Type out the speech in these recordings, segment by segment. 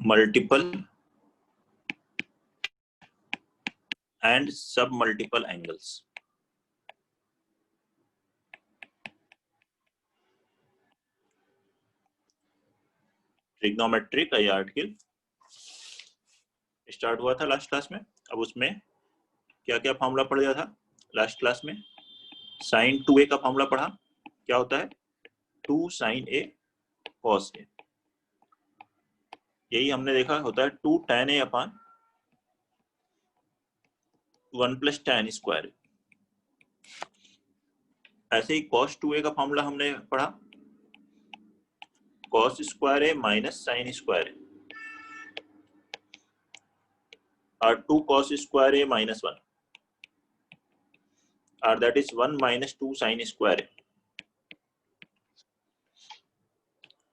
multiple and submultiple angles. Trigonometric article start हुआ था last class में। अब उसमें क्या क्या फॉर्मूला पढ़ गया था लास्ट क्लास में? sin 2a का फॉर्मूला पढ़ा, क्या होता है? 2 sin a cos a। यही हमने देखा होता है 2 tan a upon 1 plus tan square. ऐसे ही cos 2a का फॉर्मूला हमने पढ़ा, cos square a minus sin square a, और 2 cos स्क्वायर a माइनस 1, और that is 1 minus 2 sin square a।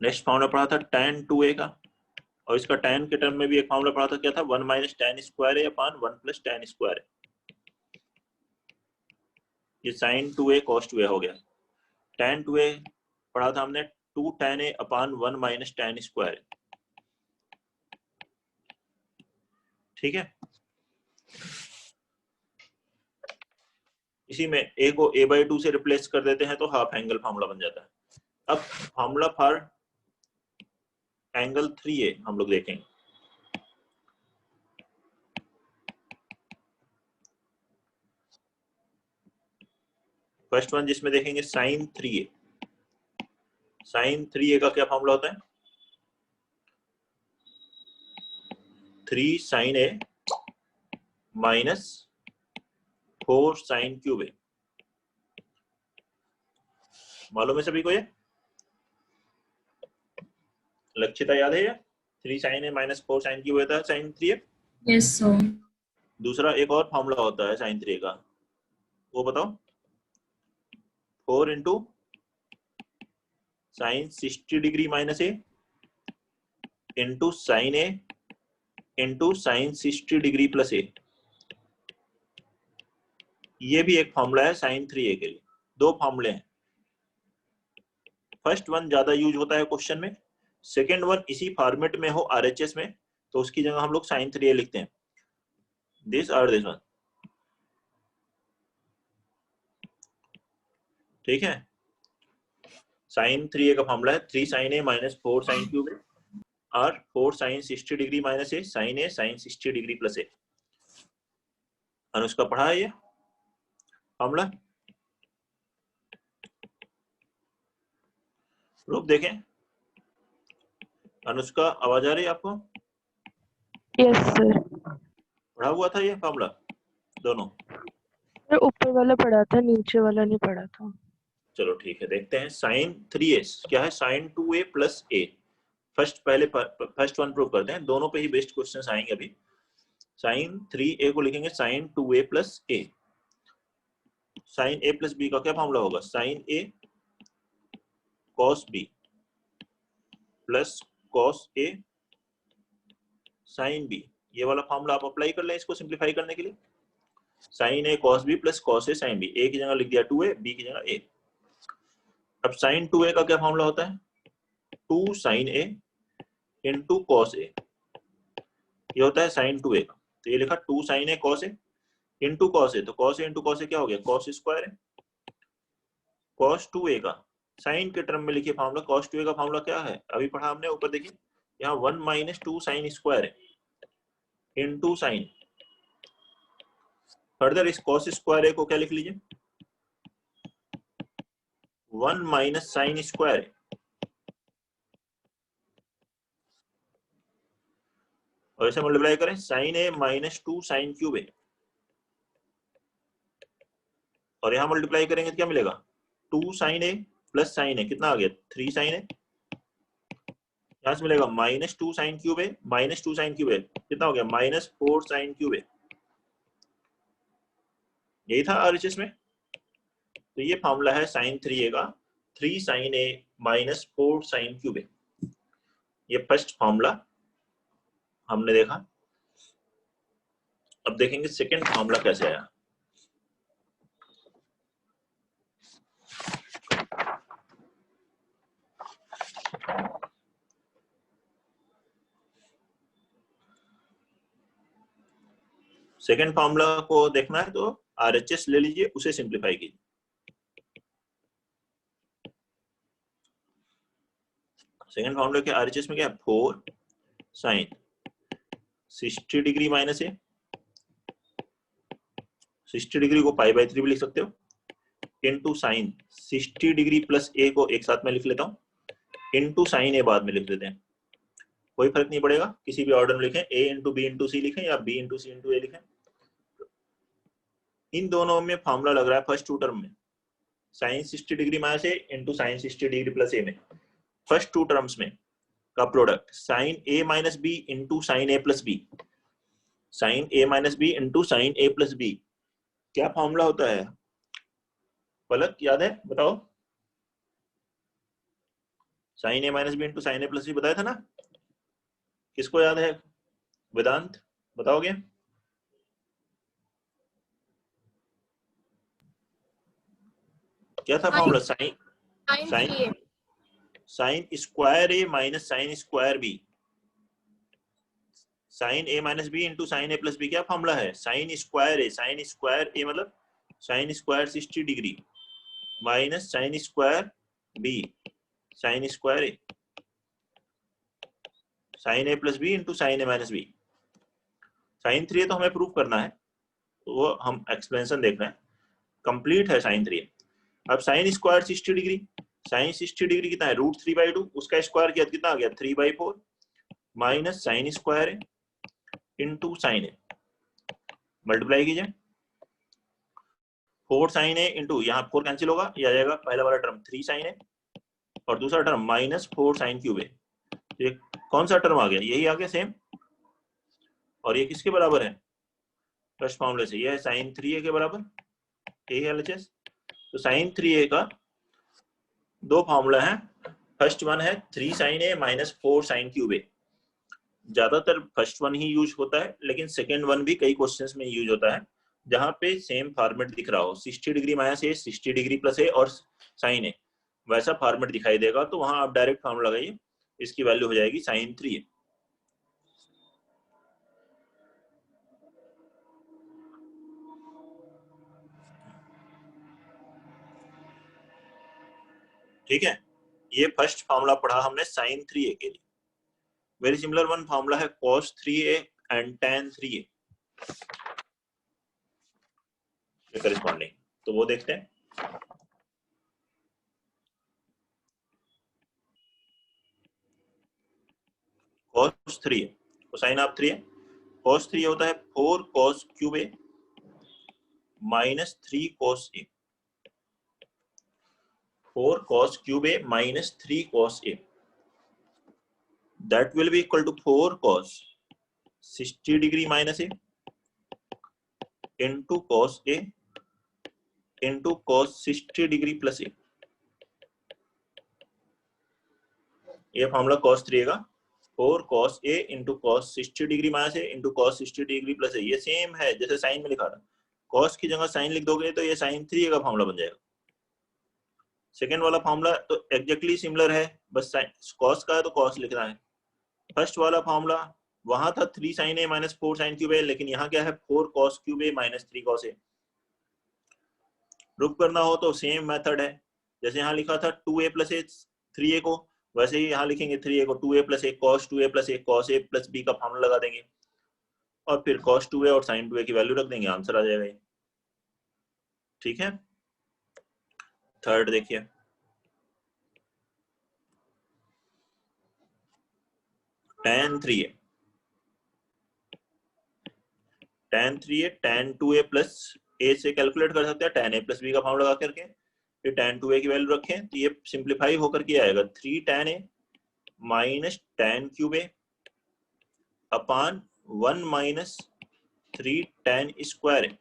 Next formula पढ़ा था tan 2a का, और इसका tan के टर्म में भी एक फॉर्मूला पढ़ा था, क्या था? 1 minus tan square a upon 1 plus tan square a। ये sin 2a cos 2a हो गया। tan 2a पढ़ा था हमने 2 tan a upon 1 minus tan square a। ठीक है, इसी में a को a/2 से रिप्लेस कर देते हैं तो हाफ एंगल फॉर्मूला बन जाता है। अब फॉर्मूला फॉर एंगल 3a हम लोग देखेंगे। फर्स्ट वन जिसमें देखेंगे sin 3a। sin 3a का क्या फॉर्मूला होता है? 3 sin a minus 4 sin cube a। मालूम है सभी को? ये लक्षिता याद है? 3 sin a minus 4 sin cube होता है sin 3a। Yes sir. दूसरा एक और फॉर्मूला होता है sin 3a का, वो बताओ। 4 into sine 60 degree minus a into sine a into sine 60 degree plus a। ये भी एक फॉर्मूला है sin 3a के लिए। दो फॉर्मूले हैं। फर्स्ट वन ज्यादा यूज होता है क्वेश्चन में, सेकेंड वन इसी फॉर्मेट में हो RHS में तो उसकी जगह हम लोग sin 3a लिखते हैं, दिस और दिस वन। ठीक है, sin 3a का फॉर्मूला है 3 sin a minus 4 sin cube a और 4 sin 60 degree minus a sin a sin 60 degree plus a। Anushka पढ़ा है ये फॉर्मूला? लोग देखें, अनुष्का आवाज आ रही है आपको? Yes sir. पढ़ा हुआ था ये फॉर्मूला दोनों? ऊपर वाला पढ़ा था, नीचे वाला नहीं पढ़ा था। चलो ठीक है, देखते हैं। sin 3a क्या है? sin 2a plus a। पहले फर्स्ट वन प्रूव करते हैं, दोनों पे ही बेस्ट क्वेश्चंस आएंगे अभी। sin 3a को लिखेंगे sin 2a plus a। sin a plus b का क्या फॉर्मूला होगा? sin a cos b plus cos a sin b। ये वाला फॉर्मूला आप अप्लाई कर लें इसको सिंप्लीफाई करने के लिए। sin a cos b plus cos a sin b। a की जगह लिख दिया 2a, b की जगह a। अब sin 2a का क्या फॉर्मूला होता है? 2 sin a into cos a। ये होता है sin 2a का, तो ये लिखा 2 sin a cos a into cos a। तो cos a into cos a क्या हो गया? cos स्क्वायर है। cos 2a का sin के टर्म में लिखिए फॉर्मूला। cos 2a का फॉर्मूला क्या है? अभी पढ़ा हमने, ऊपर देखिए, यहाँ 1 माइनस 2 sin स्क्वायर है इंटू साइन। फर्दर इस cos स्क्वायर a को क्या लिख लीजिए? 1 माइनस sin स्क्वायर है, और ऐसे मल्टीप्लाई करें sin a minus 2 sin cube a, और यहाँ मल्टीप्लाई करेंगे तो क्या मिलेगा? 2 sin a plus sin a कितना आ गया? 3 sin a। यहाँ से मिलेगा minus 2 sin cube a minus 2 sin cube a कितना हो गया? Minus 4 sin cube a। यही था RHS में। तो ये फॉर्मूला है sin 3a का, 3 sin a minus 4 sin cube a। ये फर्स्ट फॉर्मूला हमने देखा। अब देखेंगे सेकंड फॉर्मूला कैसे आया। सेकेंड फॉर्मूला को देखना है तो RHS ले लीजिए, उसे सिंप्लीफाई कीजिए। सेकेंड फॉर्मूला के RHS में क्या है, 4 साइन 60 डिग्री माइनस ए, 60 डिग्री को पाई बाई 3 भी लिख सकते हो, इनटू साइन 60 डिग्री प्लस ए को एक साथ में लिख लेता हूँ, इनटू साइन ए बाद में लिख देते हैं, कोई फर्क नहीं पड़ेगा, किसी भी ऑर्डर में लिखें, ए इंटू बी इंटू सी लिखें या बी इंटू सी इंटू ए लिखें। इन दोनों में फॉर्मूला लग रहा है फर्स्ट टू टर्म में, sign 60 degree minus A into sine 60 degree plus ए में फर्स्ट टू टर्म्स में का product sign A minus B into sine A plus B, sine A minus B into sine A plus B क्या formula होता है पलक, याद है बताओ? Sign A minus B into sine A plus B बताया था ना, किसको याद है? वेदांत बताओगे? क्या था formula? Sine square A minus sine square B, sine A minus B into sine A plus B क्या फॉर्मूला है? साइन स्क्वायर ए मतलब sine square 60 degree minus sine square B sine square A, sine A plus B into sine A minus B. Sine 3 तो हमें prove करना है, वो हम explanation देख रहे हैं, कंप्लीट है साइन 3। अब sine square 60 degree, sine 60 degree कितना है? √3/2, उसका स्क्वायर किया कितना आ गया? 3/4 माइनस साइन स्क्वायर ए इंटू साइन ए, मल्टीप्लाई कीजिए, 4 साइन ए इंटू, यहाँ 4 कैंसिल होगा, ये आ जाएगा पहला वाला टर्म 3 साइन ए और दूसरा टर्म माइनस 4 साइन क्यूब ए। ये कौन सा टर्म आ गया? यही आ गया सेम, और ये किसके बराबर है? फर्स्ट फॉर्मूले से, ये है साइन 3a के बराबर, ALHS। तो साइन 3a का दो फॉर्मूला है, फर्स्ट वन है 3 साइन ए माइनस 4 साइन क्यूब ए, ज्यादातर फर्स्ट वन ही यूज होता है, लेकिन सेकेंड वन भी कई क्वेश्चंस में यूज होता है, जहां पे सेम फॉर्मेट दिख रहा हो, 60 डिग्री माइनस ए 60 डिग्री प्लस ए और साइन ए, वैसा फॉर्मेट दिखाई देगा, तो वहां आप डायरेक्ट फॉर्मूला लगाइए, इसकी वैल्यू हो जाएगी साइन 3a। ठीक है, ये फर्स्ट फॉर्मूला पढ़ा हमने साइन 3a के लिए। वेरी सिमिलर वन फॉर्मूला है cos 3a and tan 3a के करिस्पॉन्डिंग, तो वो देखते हैं। cos 3a cosine of 3a, cos 3a होता है 4 cos cube a minus 3 cos a, 4 cos cube a minus 3 cos a, that will be equal to 4 cos 60 degree minus a into cos a into cos 60 degree plus a। ये formula cos 3a का 4 cos a into cos 60 degree minus a into cos 60 degree plus a, ये same है जैसे sign में लिखा था, cos की जगह साइन लिख दोगे तो ये साइन 3a का फॉर्मूला बन जाएगा। सेकेंड वाला फॉर्मूला तो एग्जैक्टली सिमिलर है, बस cos का है तो cos लिखना है। फर्स्ट वाला फॉर्मूला वहां था 3 sin a minus 4 sin cube a, लेकिन यहाँ क्या है 4 cos cube a minus 3 cos a। Proof करना हो तो सेम मेथड है, जैसे यहाँ लिखा था 2a प्लस a 3a को, वैसे ही यहाँ लिखेंगे 3a को 2a plus a cos 2a plus a cos a plus b का फॉर्मूला लगा देंगे और फिर cos 2a और sin 2a की वैल्यू रख देंगे, आंसर आ जाएगा। ठीक है, थर्ड देखिए, tan 3a, tan 3a tan 2a plus a से कैलकुलेट कर सकते हैं, tan a प्लस b का फॉर्मूला लगा करके, फिर tan 2a की वैल्यू रखें तो ये सिंप्लीफाई होकर के आएगा 3 tan a minus tan cube a upon 1 minus 3 tan square a,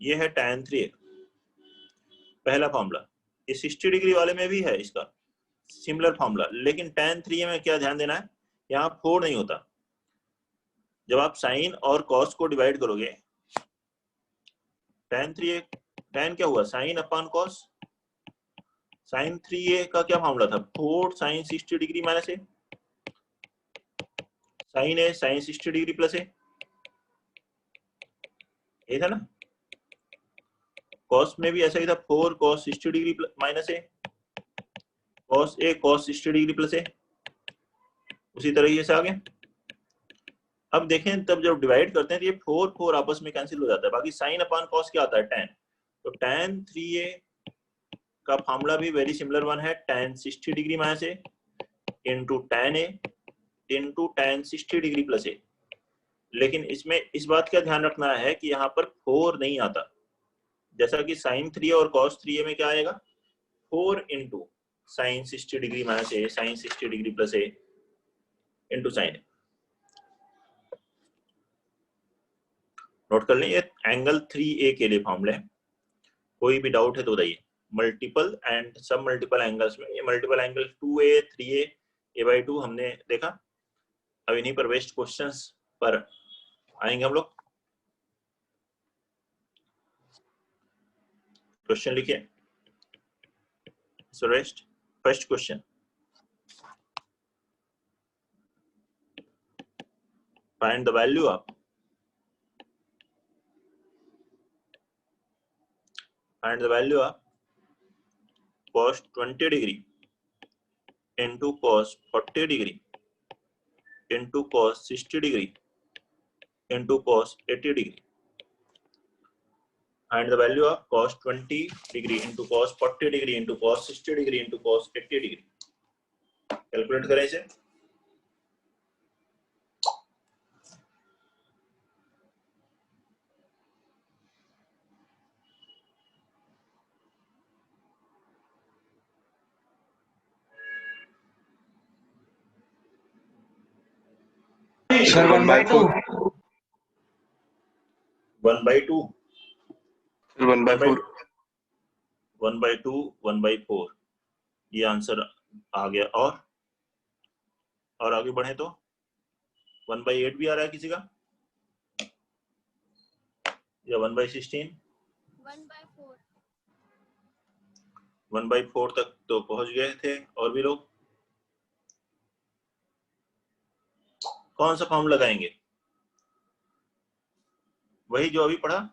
ये है tan 3a पहला फॉर्मूला। ये 60 डिग्री वाले में भी है इसका सिमिलर फॉर्मूला, लेकिन tan 3a में क्या ध्यान देना है, यहाँ 4 नहीं होता, जब आप साइन और cos को डिवाइड करोगे, tan 3a tan क्या हुआ sine upon cos, sign 3a का क्या फॉर्मूला था 4 sine 60 degree minus a, sine A sine 60 degree plus A, ये था ना। कॉस में भी ऐसा ही था, 4 cos 60 डिग्री माइनस ए, cos ए cos 60 डिग्री प्लस ए, उसी तरीके से आगे। अब देखें तब जब डिवाइड करते हैं तो ये 4 4 आपस में कैंसिल हो जाता है, बाकी साइन अपॉन कॉस क्या आता है, tan। तो tan 3a का फॉर्मूला भी वेरी सिमिलर वन है, tan 60 degree minus A into tan a into tan 60 degree plus A. लेकिन इसमें इस बात का ध्यान रखना है कि यहाँ पर 4 नहीं आता, जैसा कि sin 3a और cos 3a में क्या आएगा, 4 इंटू साइन 60 डिग्री माइनस ए साइन 60 डिग्री प्लस ए इंटू साइन। नोट कर लें, ये एंगल 3a के लिए फॉर्मूला है। कोई भी डाउट है तो बताइए। मल्टीपल एंड सब मल्टीपल एंगल्स में ये multiple angle 2a 3a a/2 हमने देखा। अब इन्हीं पर बेस्ड क्वेश्चंस पर आएंगे हम लोग। क्वेश्चन लिखिए Suresh. First question, find the value of cos 20 degree into cos 40 degree into cos 60 degree into cos 80 degree, and the value of cos 20 degree into cos 40 degree into cos 60 degree into cos 80 degree। Calculate करें इसे। Sir 1/2 1/2 1/4 1/2 1/4 ये answer आ गया। और आगे बढ़े तो 1/8 भी आ रहा है किसी का, या 1/16 1/4 तक तो पहुंच गए थे। और भी लोग कौन सा फॉर्म लगाएंगे, वही जो अभी पढ़ा।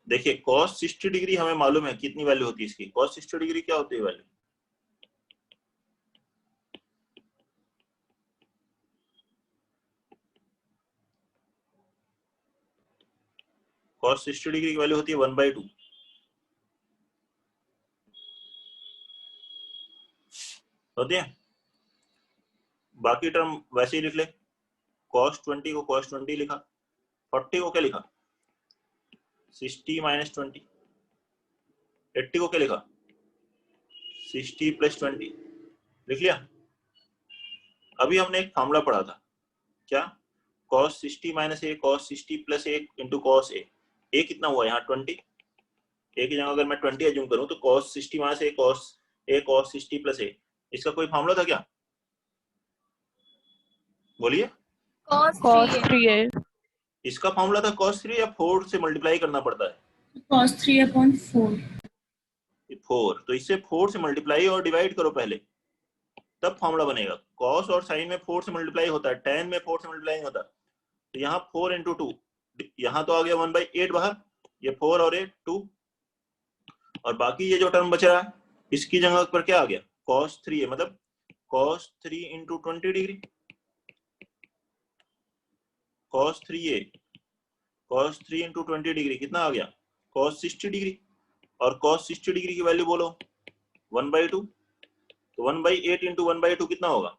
देखिए cos 60 डिग्री हमें मालूम है कितनी वैल्यू होती है इसकी। cos 60 डिग्री क्या होती है वैल्यू, cos 60 डिग्री की वैल्यू होती है 1/2। होती है। बाकी टर्म वैसे ही लिख ले। cos 20 को cos 20 लिखा, 40 को क्या लिखा 60 माइनस 20, 80 को क्या लिखा 60 प्लस 20, लिख लिया। अभी हमने एक फॉर्मूला पढ़ा था, क्या, cos 60 माइनस ए cos 60 प्लस ए इंटू cos ए। ए कितना हुआ यहाँ 20, ए की जगह अगर मैं 20 एज्यूम करूं तो cos 60 माइनस ए cos 60 प्लस ए, इसका कोई फॉर्मूला था क्या, बोलिए। cos 3a। इसका फॉर्मूला था cos 3 या 4 से मल्टीप्लाई करना पड़ता है, cos 3/4। 4, तो इससे 4 से मल्टीप्लाई और डिवाइड करो पहले, तब फॉर्मूला बनेगा। cos और sin में 4 से मल्टीप्लाई होता है, tan में 4 से मल्टीप्लाई नहीं होता। तो यहाँ 4 इंटू 2, यहाँ तो आ गया 1/8 बाहर, ये 4 और 8 2, और बाकी ये जो टर्म बच रहा है इसकी जगह पर क्या आ गया cos 3 मतलब cos 3 into 20 degree, cos 3 into 20 degree कितना आ गया cos 60 डिग्री, और cos 60 डिग्री की वैल्यू बोलो 1/2, तो 1/8 इंटू 1/2 कितना होगा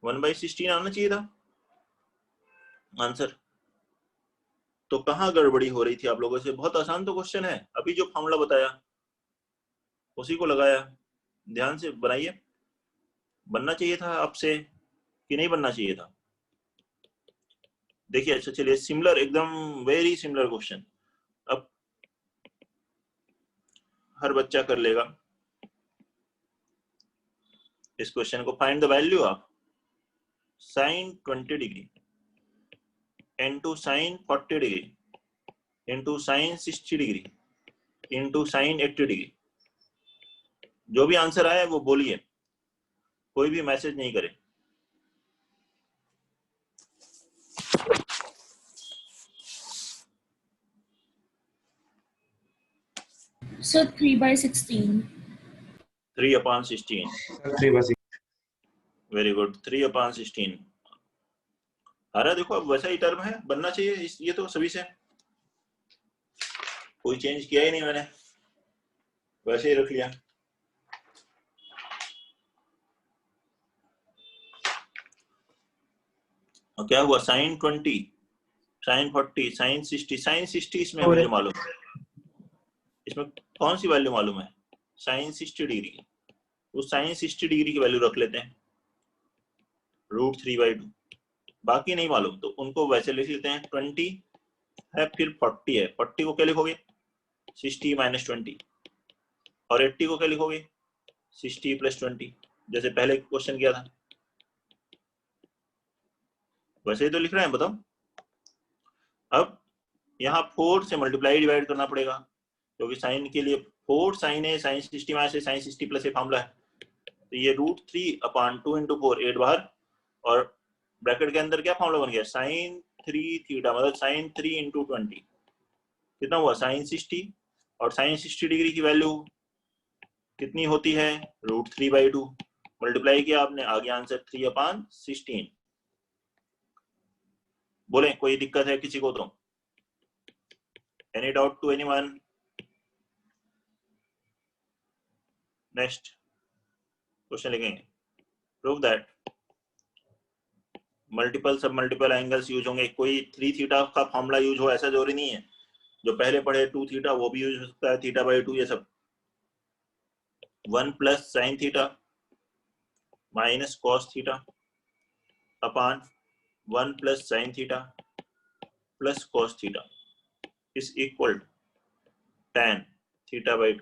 1/16 आना चाहिए था आंसर। तो कहाँ गड़बड़ी हो रही थी आप लोगों से। बहुत आसान तो क्वेश्चन है, अभी जो फॉर्मूला बताया उसी को लगाया। ध्यान से बनाइए, बनना चाहिए था आपसे कि नहीं बनना चाहिए था। देखिए अच्छा चलिए, सिमिलर एकदम वेरी सिमिलर क्वेश्चन। अब हर बच्चा कर लेगा इस क्वेश्चन को। Find the value of sine 20 degree into sine 40 degree into sine 60 degree into sine 80 degree. जो भी आंसर आए वो बोलिए, कोई भी मैसेज नहीं करे। Sir, 3/16. 3/16। 3/16। Very good, 3/16। अरे देखो अब वैसा ही टर्म है, बनना चाहिए ये तो सभी से, कोई चेंज किया ही नहीं मैंने, वैसे ही रख लिया। और क्या हुआ, साइन 20, साइन 40, साइन 60, साइन 60 इसमें मुझे मालूम है, इसमें कौन सी वैल्यू मालूम है, साइन 60 डिग्री की। उस साइन 60 डिग्री की वैल्यू रख लेते हैं √3/2, बाकी नहीं मालूम तो उनको वैसे लिख लेते हैं। 20 है फिर 40 है, 40 को क्या लिखोगे 60 - 20, और 80 को क्या लिखोगे 60 + 20, जैसे पहले क्वेश्चन किया था वैसे ही तो लिख रहे हैं, बताओ। अब यहाँ 4 से मल्टीप्लाई डिवाइड करना पड़ेगा, क्योंकि साइन के लिए 4 साइन है, साइन 60 में से साइन 60 प्लस ये फार्मूला है, तो ये √3/2 × 4 8 बाहर, और ब्रैकेट के अंदर क्या फार्मूला बन गया, साइन 3 थीटा, मतलब साइन 3 × 20 कितना हुआ साइन 60, और साइन 60 डिग्री की वैल्यू कितनी होती है √3/2, मल्टीप्लाई किया आपने, आ गया आंसर 3/16। बोले कोई दिक्कत है किसी को तो? Any doubt to anyone? Next question लिखेंगे, prove that multiple submultiple angles use होंगे। कोई 3 थीटा का फॉर्मूला यूज हो ऐसा जरूरी नहीं है, जो पहले पढ़े 2 थीटा वो भी यूज हो सकता है, θ/2 ये सब। 1 + sin θ - cos θ upon 1 + sin θ + cos θ is equal tan θ/2।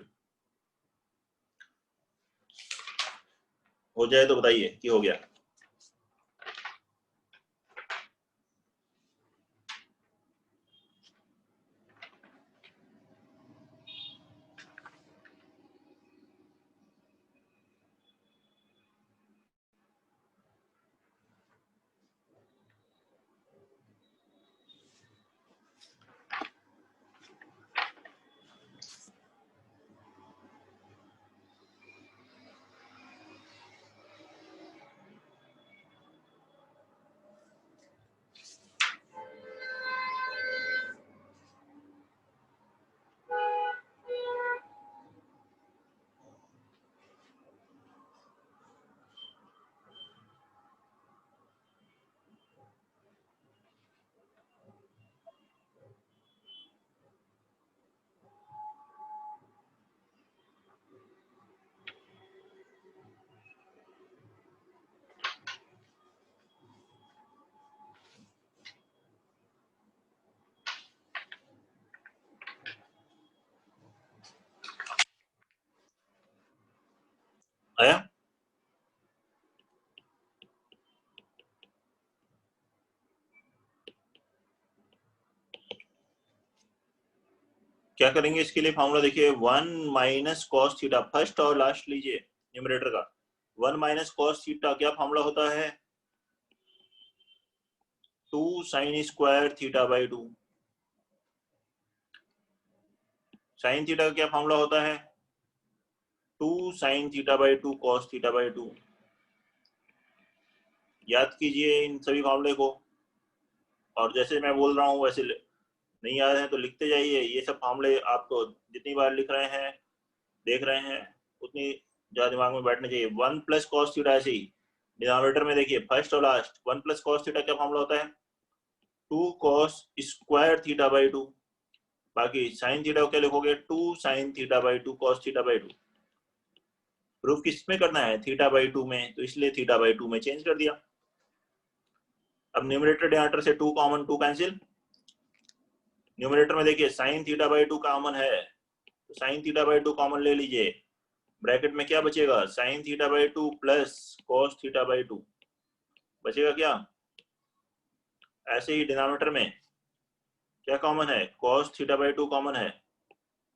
हो जाए तो बताइए कि हो गया। आया? क्या करेंगे इसके लिए फॉर्मूला देखिए, 1 - cos θ, फर्स्ट और लास्ट लीजिए न्यूमरेटर का। 1 - cos θ क्या फॉर्मूला होता है, 2 sin² θ/2। sin θ का क्या फॉर्मूला होता है 2 sin θ/2 cos θ/2। याद कीजिए इन सभी फॉर्मूले को, और जैसे मैं बोल रहा हूँ वैसे नहीं याद है तो लिखते जाइए। ये सब फॉर्मूले आपको जितनी बार लिख रहे हैं देख रहे हैं उतनी ज्यादा दिमाग में बैठने चाहिए। 1 + cos θ ऐसे ही डिनोमिनेटर में देखिए फर्स्ट और लास्ट। 1 + cos θ क्या फॉर्मूला होता है 2 cos² θ/2। बाकी sin θ को क्या लिखोगे 2 sin θ/2 cos θ/2। प्रूफ किस में करना है θ/2 में, तो इसलिए θ/2 में चेंज कर दिया। अब न्यूमरेटर डिनोमिनेटर से 2 कॉमन, 2 कैंसिल। न्यूमरेटर में देखिए sin θ/2 कॉमन है, तो साइन थीटा बाई 2 कॉमन ले लीजिए, ब्रैकेट में क्या बचेगा, sine theta by 2 plus cos theta by 2 बचेगा क्या। ऐसे ही डिनोमिनेटर में क्या कॉमन है, कॉस थीटा बाई 2 कॉमन है।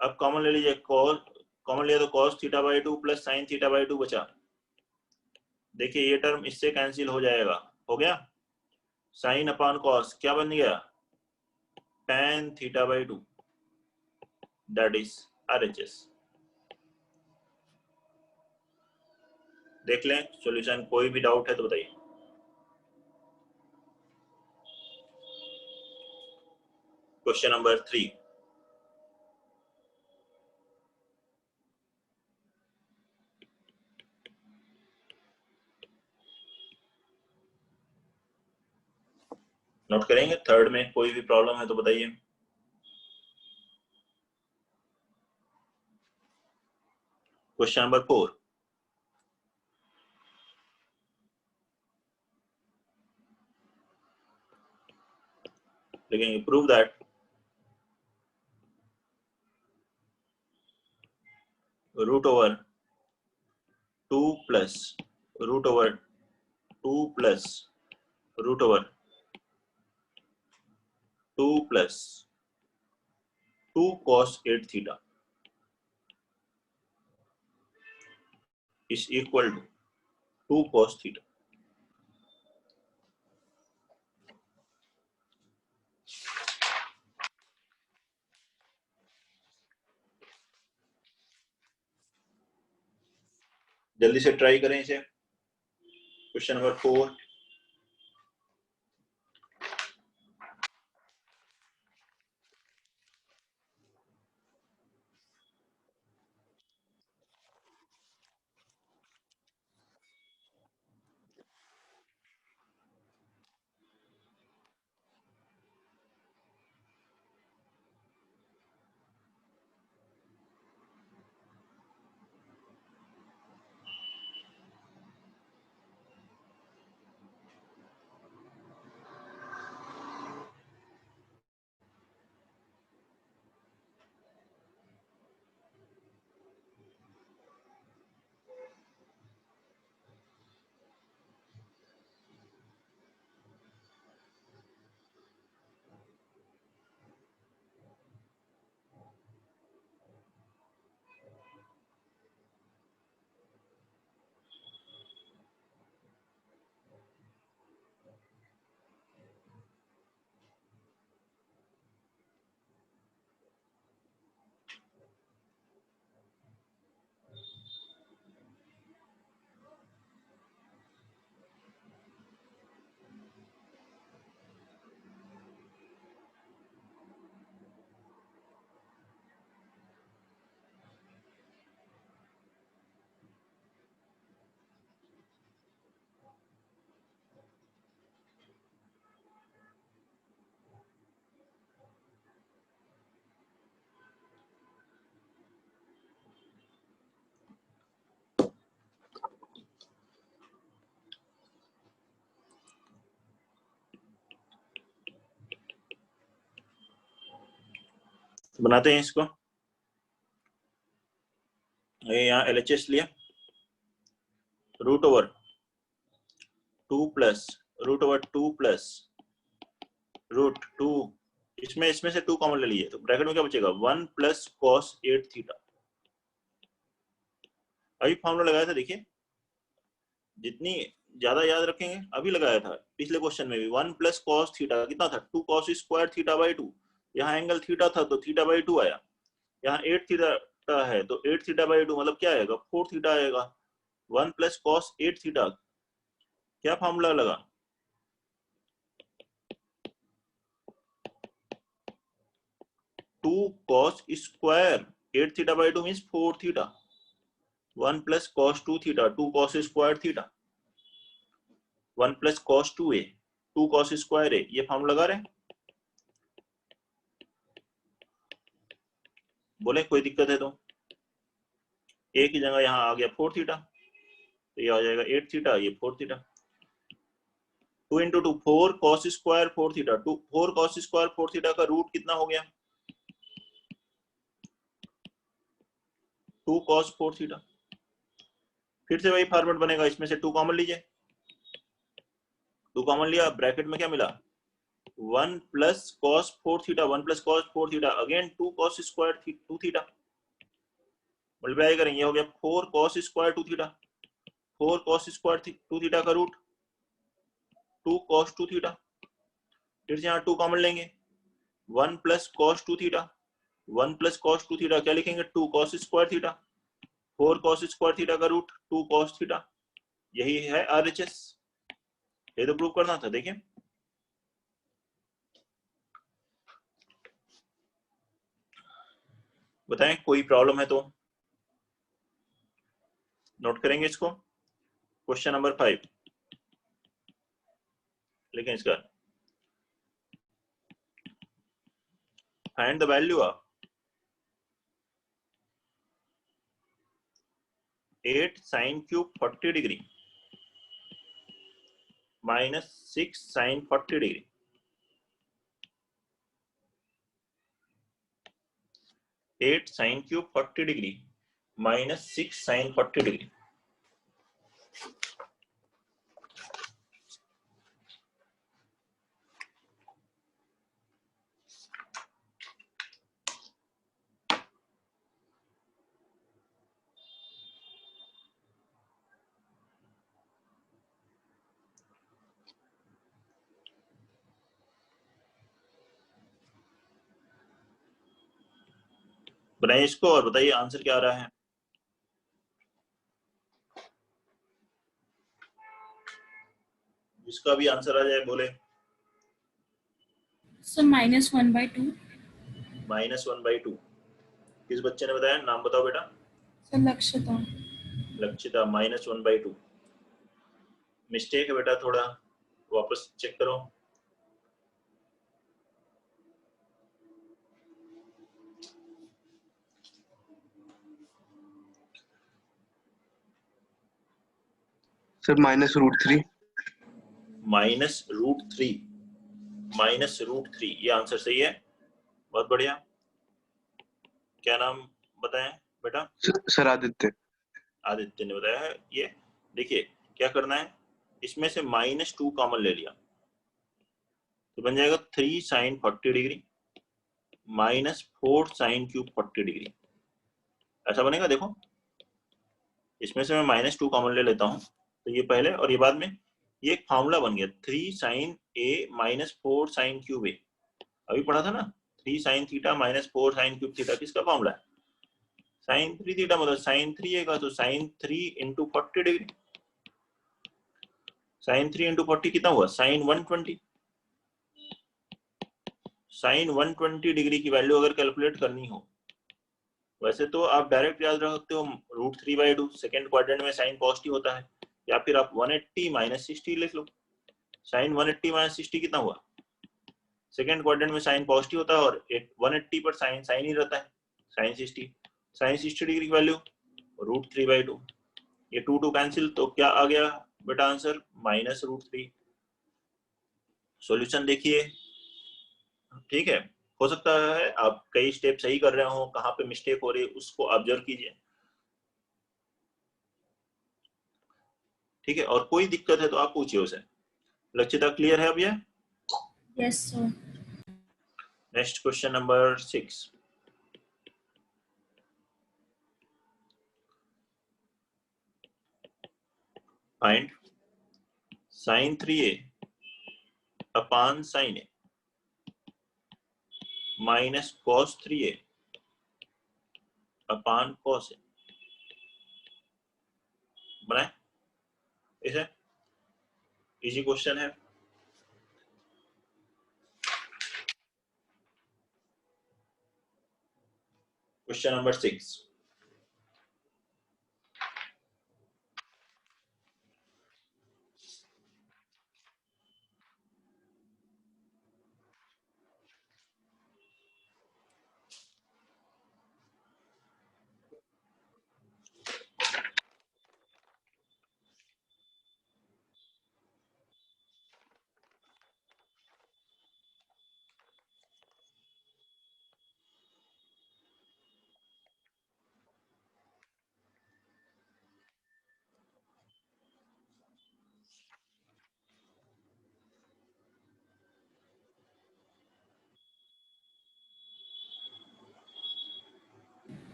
अब कॉमन ले लीजिए, कॉस कॉमन लिया तो cos theta by 2 plus sine theta by 2 बचा। देखिए ये टर्म इससे कैंसिल हो जाएगा, हो गया। साइन अपॉन कॉस क्या बन गया, tan theta by 2, that is RHS। देख लें सॉल्यूशन, कोई भी डाउट है तो बताइए। क्वेश्चन नंबर 3, नोट करेंगे। थर्ड में कोई भी प्रॉब्लम है तो बताइए। क्वेश्चन नंबर 4, लिखेंगे prove that root over 2 plus root over 2 plus root over 2 plus 2 cos 8 theta is equal to 2 cos theta. जल्दी से ट्राई करें इसे। क्वेश्चन नंबर 4, बनाते हैं इसको। ये यहाँ LHS लिया, root over 2 plus root over 2 plus root 2, इसमें से 2 कॉमन ले लीजिए तो ब्रैकेट में क्या बचेगा, 1 प्लस कॉस 8 थीटा। अभी फॉर्मूला लगाया था, देखिए जितनी ज्यादा याद रखेंगे, अभी लगाया था पिछले क्वेश्चन में भी, 1 प्लस कॉस थीटा कितना था, 2 कॉस स्क्वायर थीटा बाई 2। यहाँ एंगल थीटा था तो थीटा बाई 2 आया, यहाँ 8 थीटा है तो 8 थीटा बाई 2 मतलब क्या आएगा, 4 थीटा आएगा। 1 प्लस कॉस 8 थीटा, क्या फॉर्मूला लगा, two cos square 8 theta by 2 means 4 theta. 1 plus cos 2 theta, 2 cos square theta, 1 plus cos 2a, 2 cos square a, ये फॉर्मूला लगा रहे हैं। बोले कोई दिक्कत है तो, a की जगह यहाँ आ गया 4 थीटा तो ये आ जाएगा 8 थीटा, ये 4 theta. 2 into 2 4 cos square 4 theta, 4 cos square 4 theta का रूट कितना हो गया, 2 cos 4 थीटा। फिर से वही फॉर्मेट बनेगा, इसमें से 2 कॉमन लीजिए, 2 कॉमन लिया, ब्रैकेट में क्या मिला 1 plus cos 4 theta, 1 plus cos 4 theta, again 2 cos square 2 theta, multiply करेंगे, ये हो गया 4 cos square 2 theta, 4 cos square 2 theta का रूट 2 cos 2 थीटा। फिर से यहाँ 2 कॉमन लेंगे, 1 plus cos 2 theta, 1 plus cos 2 theta, क्या लिखेंगे 2 cos square theta, 4 cos square theta का रूट 2 cos थीटा। यही है RHS, ये तो प्रूव करना था। देखिए बताएं कोई प्रॉब्लम है तो नोट करेंगे इसको। क्वेश्चन नंबर 5, लेकिन इसका find the value of 8 sin cube 40 degree minus 6 sin 40 degree. 8 sin cube 40 degree minus 6 sin 40 degree. बनाइए इसको और बताइए आंसर क्या आ रहा है। जिसका भी आंसर आ जाए बोले। So -1/2. -1/2 किस बच्चे ने बताया, नाम बताओ बेटा। So Lakshita. लक्षिता, -1/2 मिस्टेक है बेटा, थोड़ा वापस चेक करो। सर -√3। -√3 ये आंसर सही है, बहुत बढ़िया। क्या नाम बताएं बेटा। सर आदित्य। आदित्य ने बताया है। ये देखिए क्या करना है, इसमें से -2 कॉमन ले लिया तो बन जाएगा 3 sin 40 degree minus 4 sin cube 40 degree, ऐसा बनेगा। देखो इसमें से मैं -2 कॉमन ले लेता हूं तो ये पहले और ये बाद में, ये एक फॉर्मूला बन गया 3 sin a minus 4 sin cube a। अभी पढ़ा था ना 3 sin theta minus 4 sin cube theta, किसका फॉर्मूला है sin 3 थीटा, मतलब sin 3a का, तो sin 3 into 40 degree, sin 3 into 40 कितना हुआ sin 120। sin 120 डिग्री की वैल्यू अगर कैलकुलेट करनी हो, वैसे तो आप डायरेक्ट याद रख सकते हो √3/2, सेकंड क्वाड्रेंट में साइन पॉजिटिव होता है, या फिर आप 180 माइनस 60 लिख लो। साइन 180 माइनस 60 कितना हुआ, सेकंड क्वाड्रेंट में साइन पॉजिटिव होता है और 180 पर साइन साइन ही रहता है, साइन 60 डिग्री की वैल्यू √3/2, ये 2 कैंसिल, तो क्या आ गया बेटा आंसर -√3। सॉल्यूशन देखिए, ठीक है। हो सकता है आप कई स्टेप सही कर रहे हो, कहाँ पे मिस्टेक हो रही है उसको ऑब्जर्व कीजिए, ठीक है। और कोई दिक्कत है तो आप पूछिए उसे। लक्षिता क्लियर है अब ये? Yes, sir. Next question number 6। Find sin 3a upon sin a minus cos 3a upon cos a। बनाए इसे, इजी क्वेश्चन है। Question number 6।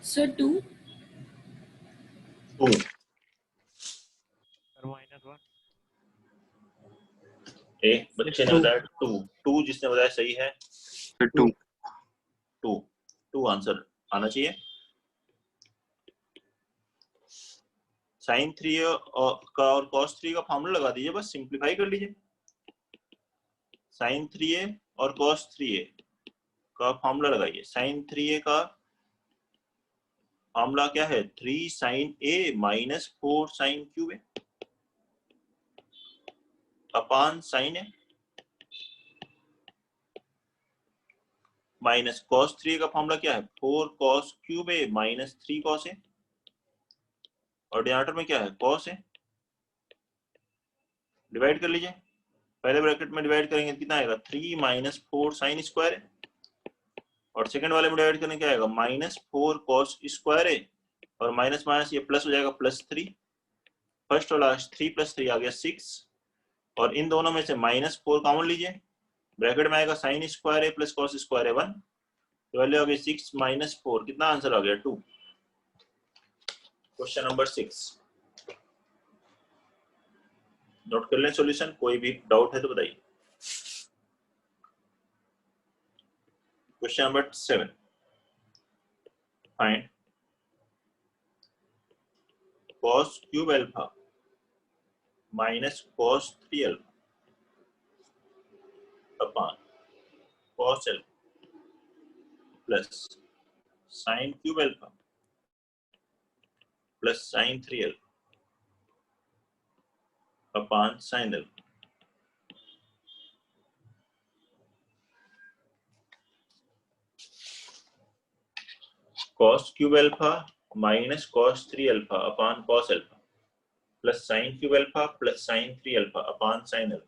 सर 2 2 सर -1 ए बच्चे ने बताया 2 2 जिसने बताया सही है सर 2 2 2 आंसर आना चाहिए। साइन 3 का और कॉस 3 का फॉर्मूला लगा दीजिए, बस सिंप्लीफाई कर लीजिए। साइन 3a और कॉस 3a का फॉर्मूला लगाइए। साइन 3a का फॉर्मूला क्या है? 3 sine a minus 4 sine cube a upon sine A minus cos 3a का फॉर्मूला क्या है? 4 cos cube a minus 3 cos a और डिनोमिनेटर में क्या है? Cos A. डिवाइड कर लीजिए, पहले ब्रैकेट में डिवाइड करेंगे कितना आएगा? 3 माइनस 4 साइन स्क्वायर ए और सेकंड वाले में डिवाइड करने क्या आएगा? माइनस 4 कॉस स्क्वायर ए और माइनस माइनस ये प्लस हो जाएगा +3। फर्स्ट और लास्ट 3 + 3 आ गया 6 और इन दोनों में से -4 कॉमन लीजिए, ब्रैकेट में आएगा साइन स्क्वायर ए प्लस कॉस स्क्वायर ए 1, तो वैल्यू आ गई 6 - 4, कितना आंसर आ गया? 2। क्वेश्चन नंबर 6 नोट कर लें सॉल्यूशन, कोई भी डाउट है तो बताइए। Question number 7 find cos cube alpha minus cos 3 alpha अपान cos alpha plus sin cube alpha plus sin 3 alpha अपान sin alpha. cos cube alpha minus cos 3 alpha अपान cos alpha plus sin cube alpha plus sin 3 alpha अपान sin alpha.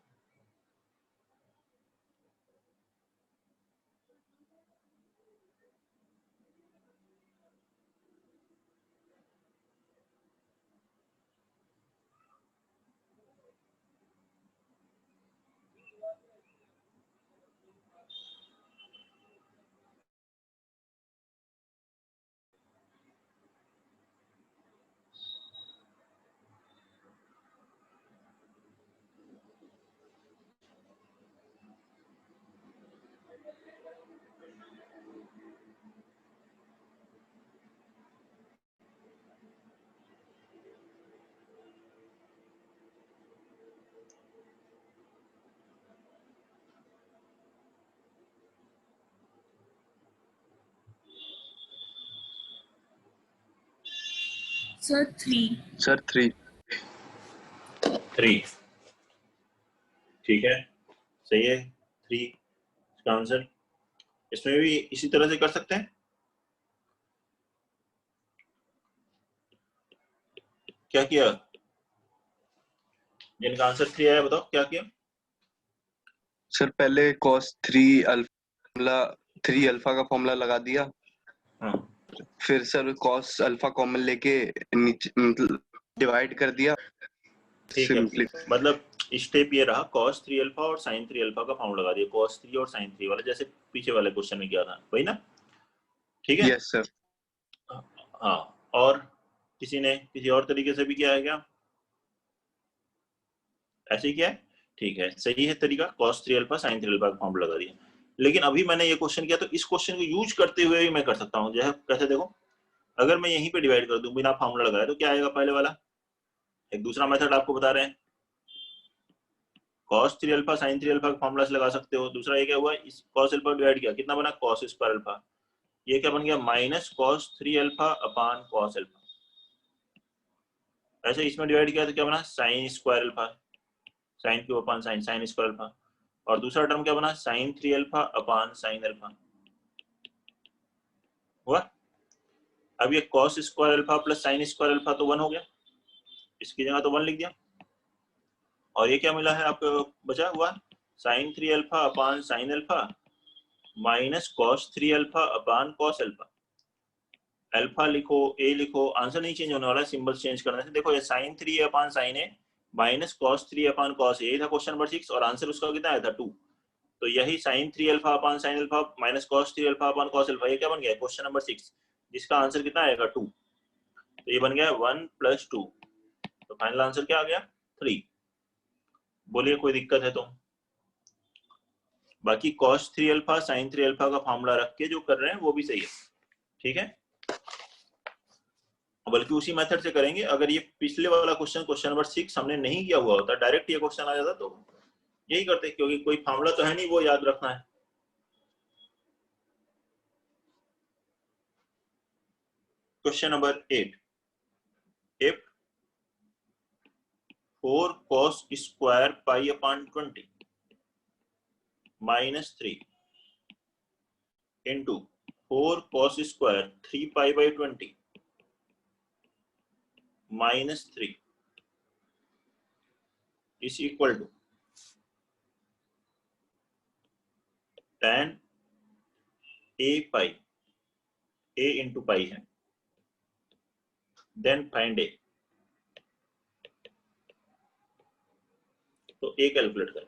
Sir 3 sir 3 3 ठीक है, सही है 3 इसका answer. इसमें भी इसी तरह से कर सकते हैं, क्या किया? जिनका आंसर 3 आया बताओ क्या किया? सर पहले cos 3 अल्फा का फॉर्मूला लगा दिया, हाँ फिर सर cos अल्फा कॉमन लेके नीचे डिवाइड कर दिया। ठीक है, सिंपली मतलब स्टेप ये रहा cos 3 अल्फा और sin 3 अल्फा का फॉर्मूला लगा दिया, cos 3 और sin 3 वाला, जैसे पीछे वाले क्वेश्चन में किया था वही ना? ठीक है। Yes sir. हाँ, और किसी ने किसी और तरीके से भी किया है क्या? ऐसे ही किया है, ठीक है, सही है तरीका, cos 3 अल्फा sin 3 अल्फा का फॉर्मूला लगा दिया। लेकिन अभी मैंने ये क्वेश्चन किया तो इस क्वेश्चन को यूज करते हुए भी मैं कर सकता हूँ। जैसे कैसे देखो, अगर मैं यहीं पे डिवाइड कर दूं बिना फॉर्मूला लगाए तो क्या आएगा? पहले वाला एक दूसरा मेथड आपको बता रहे हैं, cos 3 अल्फा sin 3 अल्फा का फॉर्मूला से लगा सकते हो। दूसरा ये क्या हुआ, इस cos अल्फा डिवाइड किया, कितना बना? cos square alpha. ये क्या बन गया? माइनस cos 3 अल्फा अपान cos अल्फा। ऐसे इसमें डिवाइड किया तो क्या बना? sin square alpha, sin cube अपान sin स्क्वायर अल्फा। और दूसरा टर्म क्या बना? sin 3 अल्फा अपान sin अल्फा हुआ। अब ये cos square alpha plus sin square alpha तो 1 हो गया, इसकी जगह तो 1 लिख दिया। और ये क्या मिला है आपको बचा हुआ? sin 3 अल्फा अपान sin alpha minus cos 3 alpha अपान cos अल्फा। अल्फा लिखो, ए लिखो, आंसर नहीं चेंज होने वाला, सिंबल चेंज करने से। देखो ये sin 3 अपान sin ए माइनस cos 3 अपान cos ए था क्वेश्चन नंबर 6 और आंसर उसका कितना आया था? 2। तो यही sin 3 अल्फा अपान sin alpha minus cos 3 alpha अपान cos अल्फा, ये क्या बन गया? Question number 6। जिसका आंसर कितना आएगा 2। तो ये बन गया 1 + 2, तो फाइनल आंसर क्या आ गया 3। बोलिए कोई दिक्कत है तो? बाकी cos 3α sin 3α का फॉर्मूला रख के जो कर रहे हैं वो भी सही है, ठीक है। बल्कि उसी मेथड से करेंगे। अगर ये पिछले वाला क्वेश्चन नंबर 6 हमने नहीं किया हुआ होता, डायरेक्ट ये क्वेश्चन आ जाता तो यही करते, क्योंकि कोई फॉर्मूला तो है नहीं वो याद रखना है। Question number 8, if 4 cos square π/20 -3 into 4 cos square 3π/20 -3 is equal to tan a pi, a into pi है, then find a। तो a कैलकुलेट करें।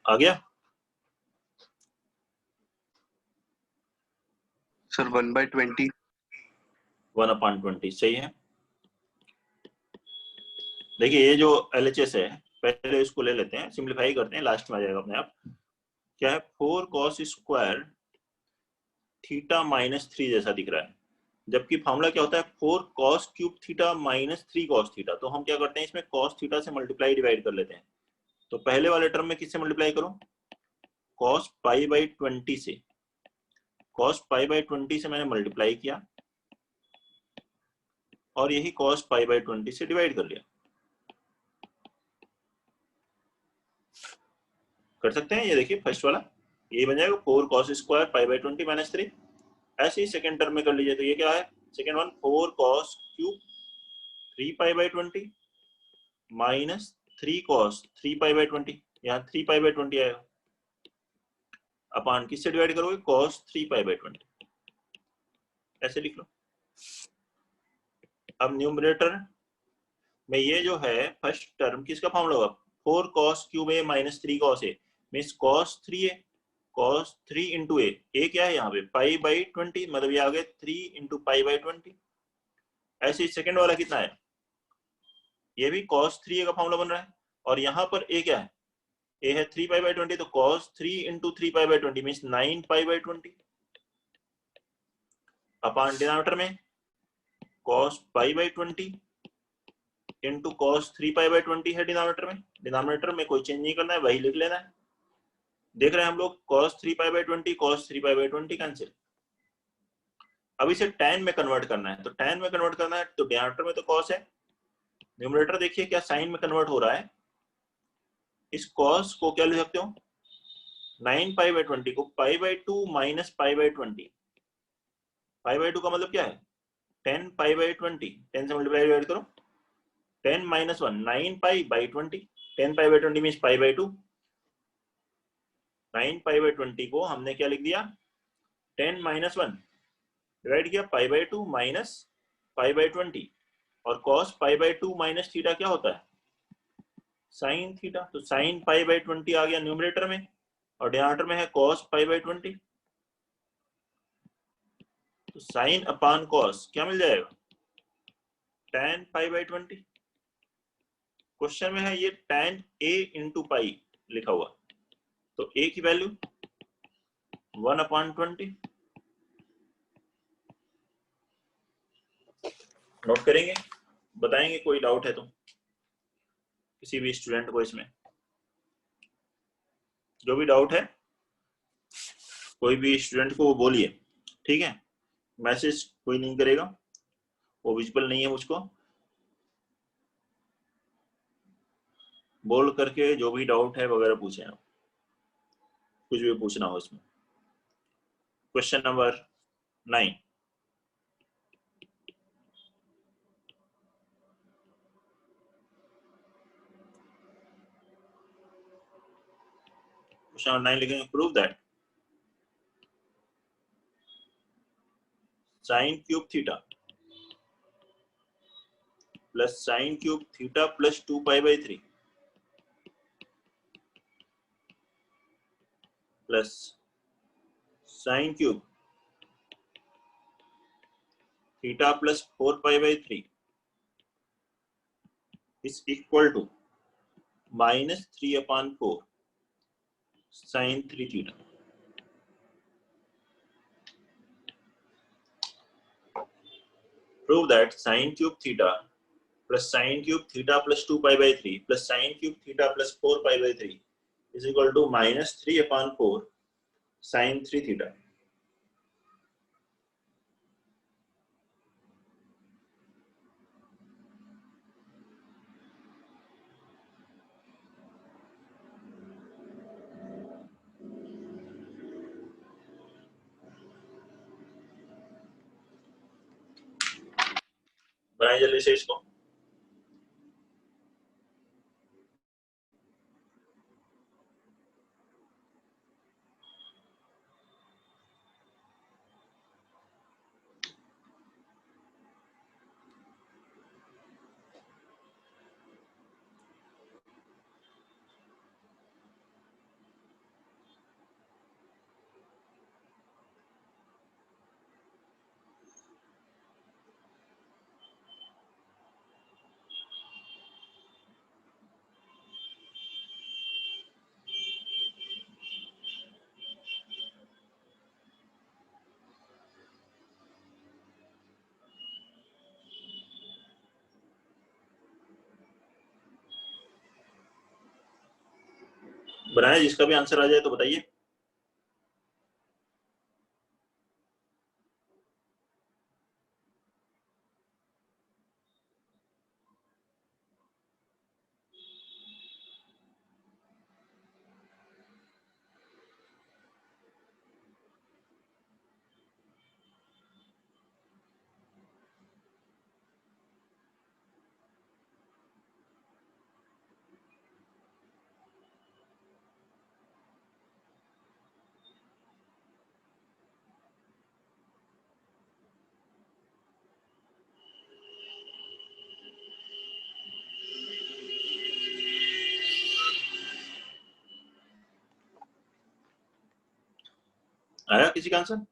आ गया सर 1/20। 1/20 सही है। देखिए ये जो LHS है, पहले इसको ले लेते हैं, सिंप्लीफाई करते हैं, लास्ट में आ जाएगा अपने आप। क्या है 4 cos स्क्वायर थीटा -3 जैसा दिख रहा है, जबकि फॉर्मूला क्या होता है 4 cos cube theta -3 cos theta. तो हम क्या करते हैं इसमें cos थीटा से मल्टीप्लाई डिवाइड कर लेते हैं। तो पहले वाले टर्म में किससे मल्टीप्लाई करूं, cos π/20 से। cos π/20 से मैंने मल्टीप्लाई किया और यही cos π/20 से डिवाइड कर लिया। कर सकते हैं, ये देखिए फर्स्ट वाला ये बन जाएगा 4 cos स्क्वायर π/20 -3। ऐसे ही सेकंड टर्म में कर लीजिए, तो ये क्या है second one 4 cos cube 3π/20 -3 cos 3π/20, यहाँ 3π/20 आएगा, अपान किससे डिवाइड करोगे cos 3π/20, ऐसे लिख लो। अब न्यूमरेटर में ये जो है फर्स्ट टर्म किसका फॉर्मूला होगा 4 cos cube a -3 cos a means cos 3a, cos 3 into a, a क्या है यहाँ पे π/20, मतलब ये आ गए 3 into π/20। ऐसे ही सेकंड वाला कितना है, ये भी cos 3a का फॉर्मूला बन रहा है, और यहाँ पर a क्या है, a है 3π/20, तो cos 3 into 3π/20 मींस 9π/20 अपान डिनोमिनेटर में cos π/20 इंटू cos 3π/20 है डिनोमिनेटर में। डिनोमिनेटर में कोई चेंज नहीं करना है, वही लिख लेना है। देख रहे हैं हम लोग cos 3π/20 cos 3π/20 कैंसिल। अब इसे tan में कन्वर्ट करना है, तो tan में कन्वर्ट करना है तो डिनोमिनेटर में तो cos है, न्यूमरेटर देखिए क्या साइन में कन्वर्ट हो रहा है। इस cos को क्या लिख सकते हो 9π/20 को π/2 -π/20 पाई बाई 2 का मतलब क्या है? 10 पाई बाई 20, 10 से मल्टीप्लाई डिवाइड करो, 10 minus 1 9 pi by 20, 10 pi by 20 means pi by 2, 9 pi by 20 को हमने क्या लिख दिया? 10 माइनस 1 डिवाइड किया pi by 2 minus pi by 20, और cos pi by 2 minus theta क्या होता है? Sine theta. तो साइन पाई बाई 20 आ गया न्यूमरेटर में, और डिनोमिनेटर में है कॉस पाई बाई 20। तो साइन अपान कॉस क्या मिल जाएगा? tan pi by 20। क्वेश्चन में है ये tan a इंटू पाई लिखा हुआ, तो a की वैल्यू 1/20। नोट करेंगे, बताएंगे कोई डाउट है तो किसी भी स्टूडेंट को। इसमें जो भी डाउट है कोई भी स्टूडेंट को वो बोलिए, ठीक है? मैसेज कोई नहीं करेगा, वो विजिबल नहीं है मुझको। बोल करके जो भी डाउट है वगैरह पूछे आप, कुछ भी पूछना हो इसमें। क्वेश्चन नंबर 9, क्वेश्चन नंबर 9 लिखेंगे, prove that sine cube theta plus sine cube theta plus 2 pi by 3 plus sine cube theta plus 4 pi by 3 is equal to -3/4 sine 3 theta. Prove that sin cube theta plus sin cube theta plus 2 pi by 3 plus sin cube theta plus 4 pi by 3 is equal to -3/4 sin 3 theta. बनाइए जल्दी से इसको। बनाए, जिसका भी answer आ जाए तो बताइए। आया किसी का आंसर?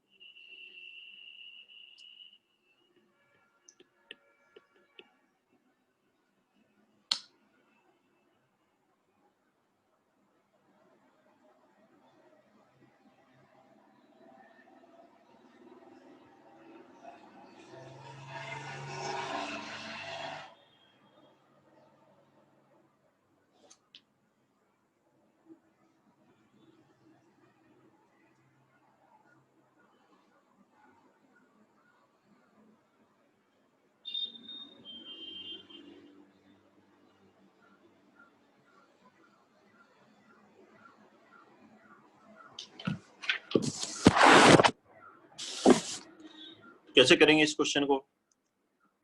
कैसे करेंगे इस क्वेश्चन को?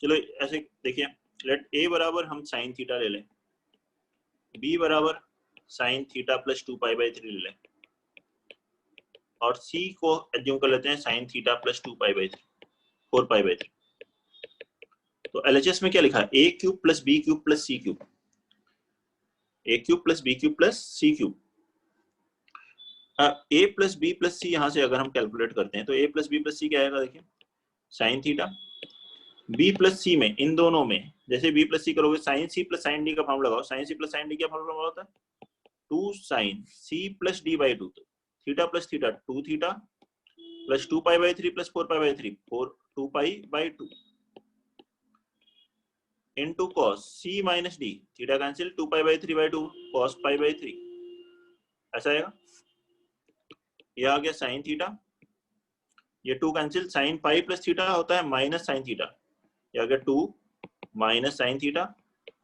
चलो ऐसे देखिए, लेट ए बराबर हम साइन थीटा ले लें, बी बराबर साइन थीटा प्लस 2π/3 ले लें, और सी को एज्यूम कर लेते हैं साइन थीटा प्लस 2π/3 4π/3। तो एलएचएस में क्या लिखा है? A cube plus B cube plus C cube, A cube plus B cube plus C cube. A plus B plus C यहाँ से अगर हम कैलकुलेट करते हैं तो A plus B plus C क्या आएगा? देखिए sine theta, B plus C में, इन दोनों में जैसे बी प्लस सी करोगे sine C plus sine D का फॉर्मूला लगाओ। Sine C plus sine D क्या फॉर्मूला होता है? 2 sine C plus D by 2, theta plus theta 2 theta plus 2π/3 plus 4π/3 2π/2 into cos C minus D, theta cancel 2π/3/2 cos π/3, ऐसा आएगा। यह आ गया sine theta, ये 2 cancel, sine pi plus theta होता है माइनस साइन थीटा, ये आ गया 2 माइनस साइन थीटा,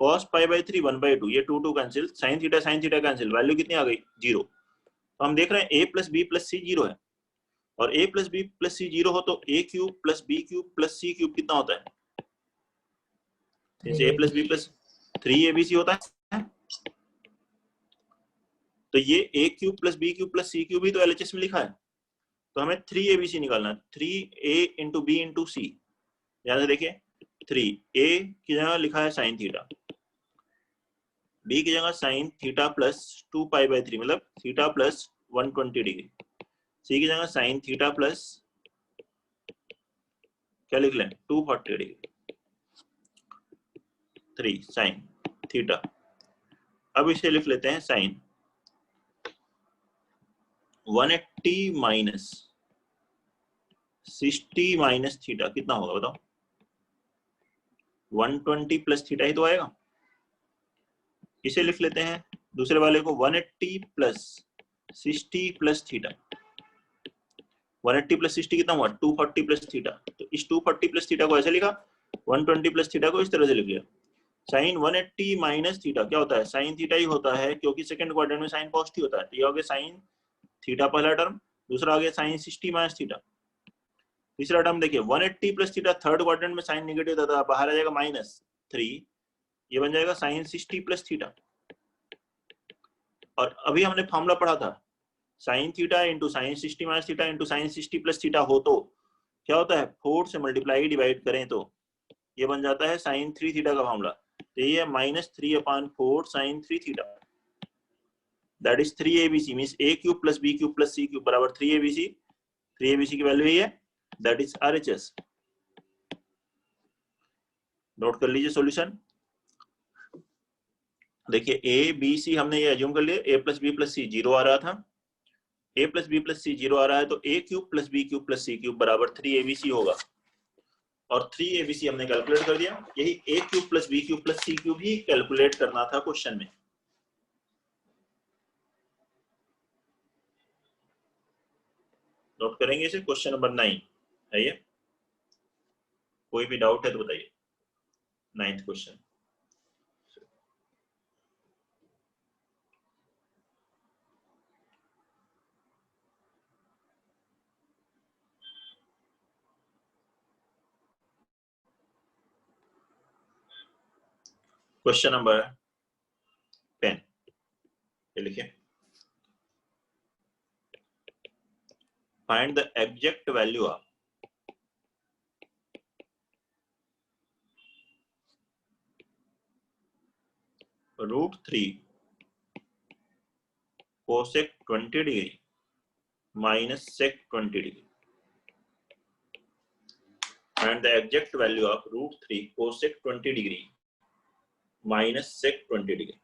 कॉस π/3 1/2, ये 2 2 cancel, sine theta cancel, value कितनी आ गई? 0। तो हम देख रहे हैं A plus B plus C 0 है, और A plus B plus C 0 हो तो A cube plus B cube plus C cube कितना होता है? जैसे ए प्लस बी प्लस 3abc होता है, तो ये A cube plus B cube plus C cube भी तो एलएचएस में लिखा है, तो हमें 3abc निकालना है। 3a इंटू बी इंटू सी, ध्यान से देखिए 3a की जगह लिखा है साइन थीटा, बी की जगह साइन थीटा प्लस 2π/3 मतलब थीटा प्लस 120 डिग्री, सी की जगह साइन थीटा प्लस क्या लिख लें? 240 डिग्री, 3 साइन थीटा। अब इसे लिख लेते हैं साइन 180 माइनस 60 माइनस थीटा कितना होगा बताओ? 120 प्लस थीटा ही तो आएगा। इसे लिख लेते हैं दूसरे वाले को 180 प्लस 60 प्लस थीटा, 180 प्लस 60 कितना हुआ? 240 प्लस थीटा। तो इस 240 प्लस थीटा को ऐसे लिखा, 120 प्लस थीटा को इस तरह से लिख लिया। साइन 180 माइनस थीटा क्या होता है? साइन थीटा ही होता है, क्योंकि सेकंड क्वाड्रेंट में साइन पॉजिटिव होता है। तो ये हो गया साइन थीटा पहला टर्म, दूसरा आ गया साइन 60 माइनस थीटा, तीसरा टर्म देखिए 180 प्लस थीटा, थर्ड क्वाड्रेंट में साइन नेगेटिव होता है, बाहर आ जाएगा -3, ये बन जाएगा साइन 60 प्लस थीटा। और अभी हमने फॉर्मूला पढ़ा था sine theta into sine 60 minus theta into sine 60 plus theta हो तो क्या होता है? 4 से मल्टीप्लाई डिवाइड करें तो ये बन जाता है साइन 3 थीटा का फॉर्मूला। तो ये -3/4 sine 3 theta, that is 3abc, means a cube plus b cube plus c cube बराबर 3abc। 3abc की वैल्यू है, दैट इज RHS। नोट कर लीजिए सॉल्यूशन। देखिए a b c हमने ये एज्यूम कर लिया, a plus b plus c 0 आ रहा था, a plus b plus c 0 आ रहा है, तो a cube plus b cube plus c cube बराबर 3abc होगा, और 3abc हमने कैलकुलेट कर दिया। यही a cube plus b cube plus c cube he calculate करना था क्वेश्चन में। नोट करेंगे इसे, क्वेश्चन नंबर 9 है ये। कोई भी डाउट है तो बताइए। 9th question. क्वेश्चन नंबर 10 ये लिखिए, find the exact value of √3 cosec 20 degree minus sec 20 degree, and the exact value of √3 cosec 20 degree minus sec 20 degree।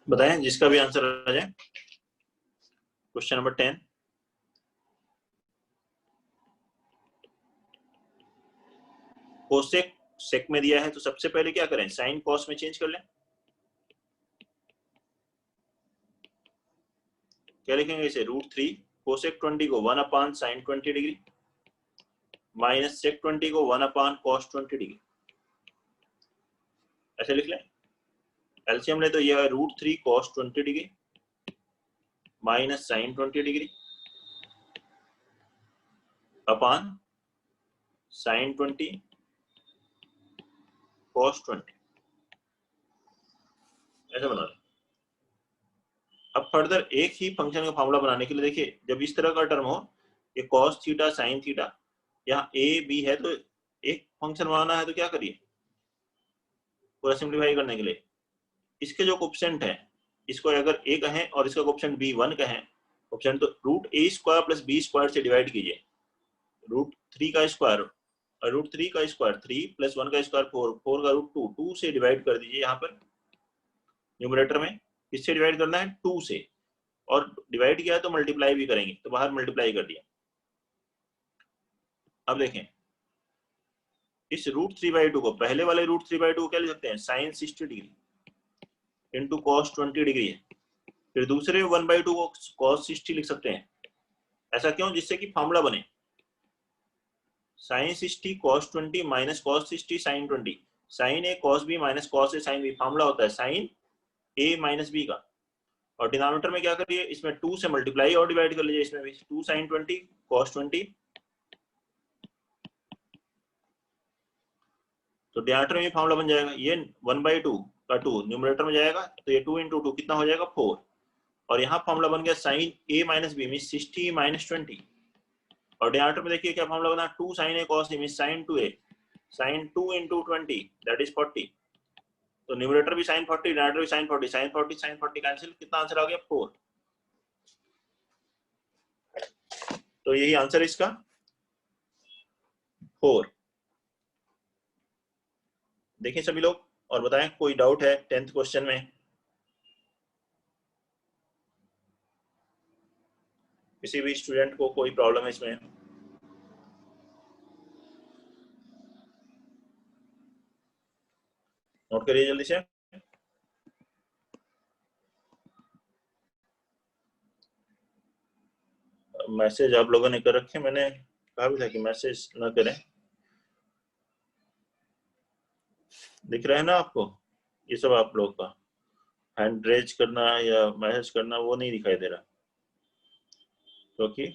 बताएं जिसका भी आंसर आ जाए। Question number 10। कोसेक सेक में दिया है तो सबसे पहले क्या करें, साइन कॉस में चेंज कर लें। क्या लिखेंगे इसे, √3 कोसेक 20 को 1 साइन 20 डिग्री माइनस सेक 20 को 1 कॉस 20 डिग्री, ऐसे लिख लें। एलसीएम ले तो यह है √3 cos 20 degree minus sine 20 degree upon sine 20 cos 20, ऐसा बना लें। अब फर्दर एक ही फंक्शन का फॉर्मूला बनाने के लिए देखिए, जब इस तरह का टर्म हो, ये कॉस थीटा साइन थीटा, यहाँ ए बी है, तो एक फंक्शन बनाना है तो क्या करिए, पूरा सिंप्लीफाई करने के लिए इसके जो कोएफिशिएंट है, इसको अगर ए कहें और इसका कोएफिशिएंट बी 1 कहें, कोएफिशिएंट तो √a² + b² से डिवाइड कीजिए। √3 का स्क्वायर और √3 का स्क्वायर 3 + 1 का स्क्वायर 4, 4 का √2, 2 से डिवाइड कर दीजिए। यहाँ पर न्यूमरेटर में किससे डिवाइड करना है, 2 से, और डिवाइड किया है तो मल्टीप्लाई भी करेंगे, तो बाहर मल्टीप्लाई कर दिया। अब देखें इस √3/2 को, पहले वाले √3/2 को क्या लिख सकते हैं, sine 60 degree into cos 20 degree है। फिर दूसरे 1/2 को कॉस 60 लिख सकते हैं। ऐसा क्यों, जिससे कि फॉर्मूला बने sine 60 cos 20 minus cos 60 sine 20, sine A cos B minus cos A sine B, formula होता है साइन ए माइनस बी का। और डिनोमिनेटर में क्या करिए, इसमें 2 से मल्टीप्लाई और डिवाइड कर लीजिए, इसमें भी 2 साइन 20 कॉस 20, तो डिनोमिनेटर में फॉर्मूला बन जाएगा। ये 1/2 का 2 न्यूमरेटर में जाएगा, तो ये 2 × 2 कितना हो जाएगा, 4। और यहाँ फॉर्मूला बन गया साइन ए माइनस बी मीन 60 - 20। और डिनोमिनेटर में देखिए क्या फॉर्मूला बना, 2 sin a cos a mean sine 2a, sine 2 × 20 that is 40। तो न्यूमरेटर भी साइन 40, डिनोमिनेटर भी साइन 40, साइन 40 साइन 40 कैंसिल, कितना आंसर आ गया, 4। तो यही आंसर इसका 4। देखिए सभी लोग, और बताएं कोई डाउट है 10th क्वेश्चन में, किसी भी स्टूडेंट को कोई प्रॉब्लम है इसमें। नोट करिए जल्दी से। मैसेज आप लोगों ने कर रखे, मैंने कहा भी था कि मैसेज ना करें। दिख रहा है ना आपको, ये सब आप लोग का हैंड रेज करना या मैसेज करना वो नहीं दिखाई दे रहा, क्योंकि